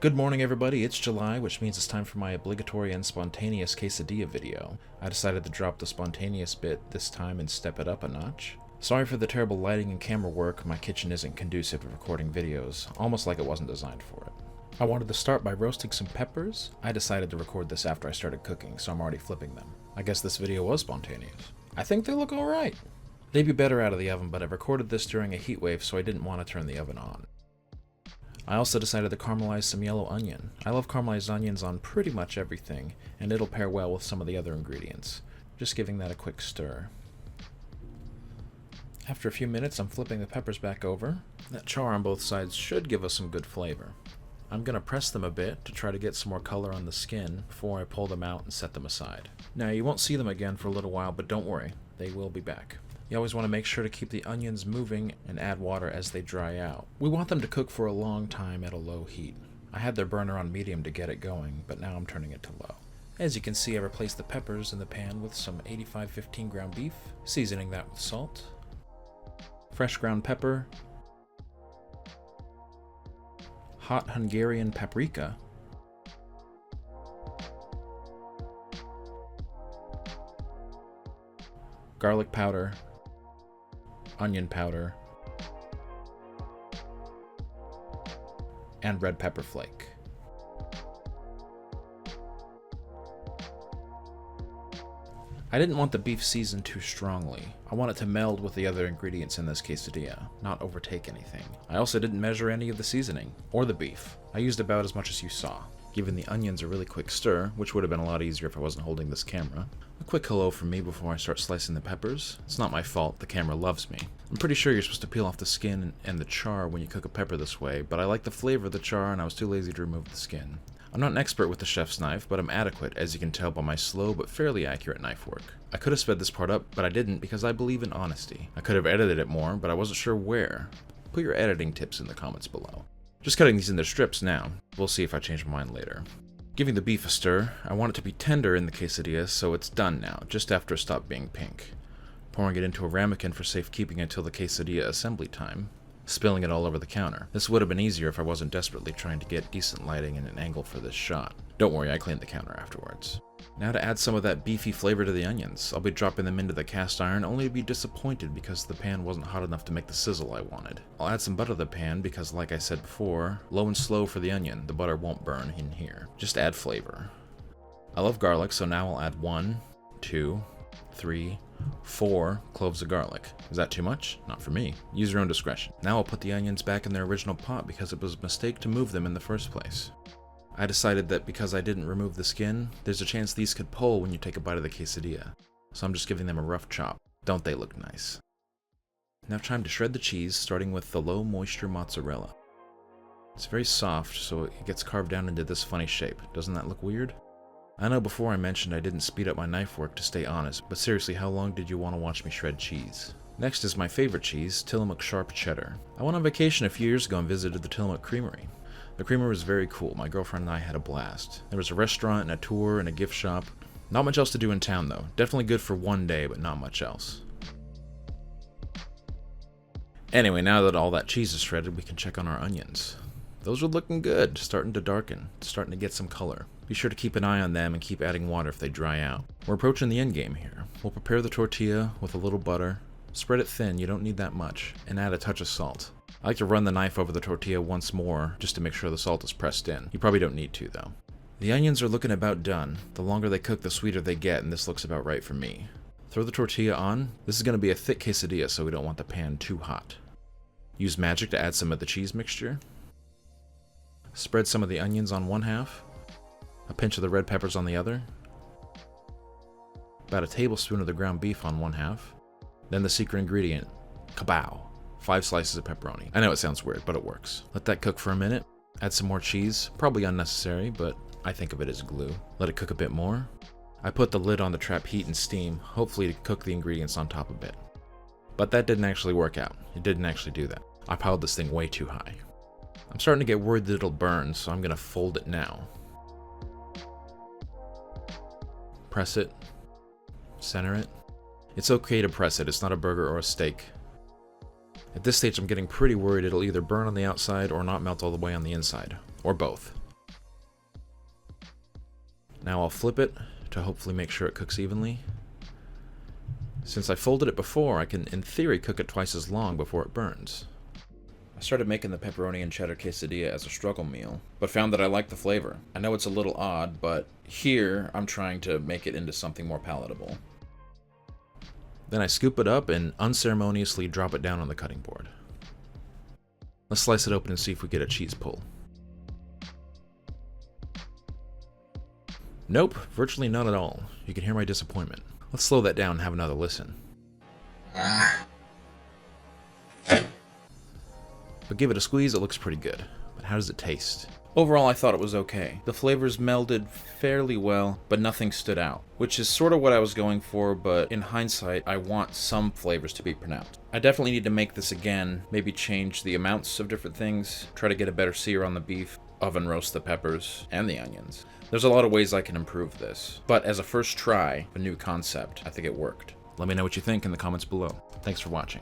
Good morning everybody, it's July, which means it's time for my obligatory and spontaneous quesadilla video. I decided to drop the spontaneous bit this time and step it up a notch. Sorry for the terrible lighting and camera work, my kitchen isn't conducive to recording videos, almost like it wasn't designed for it. I wanted to start by roasting some peppers. I decided to record this after I started cooking, so I'm already flipping them. I guess this video was spontaneous. I think they look alright. They'd be better out of the oven, but I recorded this during a heat wave, so I didn't want to turn the oven on. I also decided to caramelize some yellow onion. I love caramelized onions on pretty much everything, and it'll pair well with some of the other ingredients. Just giving that a quick stir. After a few minutes, I'm flipping the peppers back over. That char on both sides should give us some good flavor. I'm going to press them a bit to try to get some more color on the skin before I pull them out and set them aside. Now, you won't see them again for a little while, but don't worry, they will be back. You always want to make sure to keep the onions moving and add water as they dry out. We want them to cook for a long time at a low heat. I had their burner on medium to get it going, but now I'm turning it to low. As you can see, I replaced the peppers in the pan with some 85 15-gram beef, seasoning that with salt, fresh ground pepper, hot Hungarian paprika, garlic powder, onion powder, and red pepper flake. I didn't want the beef seasoned too strongly. I want it to meld with the other ingredients in this quesadilla, not overtake anything. I also didn't measure any of the seasoning, or the beef. I used about as much as you saw, giving the onions a really quick stir, which would have been a lot easier if I wasn't holding this camera. A quick hello from me before I start slicing the peppers. It's not my fault, the camera loves me. I'm pretty sure you're supposed to peel off the skin and the char when you cook a pepper this way, but I like the flavor of the char and I was too lazy to remove the skin. I'm not an expert with the chef's knife, but I'm adequate, as you can tell by my slow but fairly accurate knife work. I could have sped this part up, but I didn't because I believe in honesty. I could have edited it more, but I wasn't sure where. Put your editing tips in the comments below. Just cutting these into strips now. We'll see if I change my mind later. Giving the beef a stir, I want it to be tender in the quesadilla, so it's done now, just after it stopped being pink. Pouring it into a ramekin for safekeeping until the quesadilla assembly time. Spilling it all over the counter. This would have been easier if I wasn't desperately trying to get decent lighting and an angle for this shot. Don't worry, I cleaned the counter afterwards. Now to add some of that beefy flavor to the onions. I'll be dropping them into the cast iron, only to be disappointed because the pan wasn't hot enough to make the sizzle I wanted. I'll add some butter to the pan because, like I said before, low and slow for the onion, the butter won't burn in here. Just add flavor. I love garlic, so now I'll add 1, 2, 3, 4 cloves of garlic. Is that too much? Not for me. Use your own discretion. Now I'll put the onions back in their original pot because it was a mistake to move them in the first place. I decided that because I didn't remove the skin, there's a chance these could pull when you take a bite of the quesadilla. So I'm just giving them a rough chop. Don't they look nice? Now time to shred the cheese, starting with the low moisture mozzarella. It's very soft, so it gets carved down into this funny shape. Doesn't that look weird? I know before I mentioned I didn't speed up my knife work to stay honest, but seriously, how long did you want to watch me shred cheese? Next is my favorite cheese, Tillamook Sharp Cheddar. I went on vacation a few years ago and visited the Tillamook Creamery. The creamery was very cool. My girlfriend and I had a blast. There was a restaurant and a tour and a gift shop. Not much else to do in town though. Definitely good for one day, but not much else. Anyway, now that all that cheese is shredded, we can check on our onions. Those are looking good, starting to darken, starting to get some color. Be sure to keep an eye on them and keep adding water if they dry out. We're approaching the end game here. We'll prepare the tortilla with a little butter, spread it thin, you don't need that much, and add a touch of salt. I like to run the knife over the tortilla once more just to make sure the salt is pressed in. You probably don't need to though. The onions are looking about done. The longer they cook, the sweeter they get, and this looks about right for me. Throw the tortilla on. This is going to be a thick quesadilla, so we don't want the pan too hot. Use magic to add some of the cheese mixture. Spread some of the onions on one half. A pinch of the red peppers on the other. About a tablespoon of the ground beef on one half. Then the secret ingredient, kabow. 5 slices of pepperoni. I know it sounds weird, but it works. Let that cook for a minute. Add some more cheese. Probably unnecessary, but I think of it as glue. Let it cook a bit more. I put the lid on to trap heat and steam, hopefully to cook the ingredients on top a bit. But that didn't actually work out. It didn't actually do that. I piled this thing way too high. I'm starting to get worried that it'll burn, so I'm going to fold it now. Press it. Center it. It's okay to press it. It's not a burger or a steak. At this stage, I'm getting pretty worried it'll either burn on the outside or not melt all the way on the inside. Or both. Now I'll flip it to hopefully make sure it cooks evenly. Since I folded it before, I can, in theory, cook it twice as long before it burns. I started making the pepperoni and cheddar quesadilla as a struggle meal, but found that I like the flavor. I know it's a little odd, but here I'm trying to make it into something more palatable. Then I scoop it up and unceremoniously drop it down on the cutting board. Let's slice it open and see if we get a cheese pull. Nope, virtually none at all. You can hear my disappointment. Let's slow that down and have another listen. But give it a squeeze, it looks pretty good. But how does it taste? Overall, I thought it was okay. The flavors melded fairly well, but nothing stood out, which is sort of what I was going for, but in hindsight, I want some flavors to be pronounced. I definitely need to make this again, maybe change the amounts of different things, try to get a better sear on the beef, oven roast the peppers and the onions. There's a lot of ways I can improve this, but as a first try, a new concept, I think it worked. Let me know what you think in the comments below. Thanks for watching.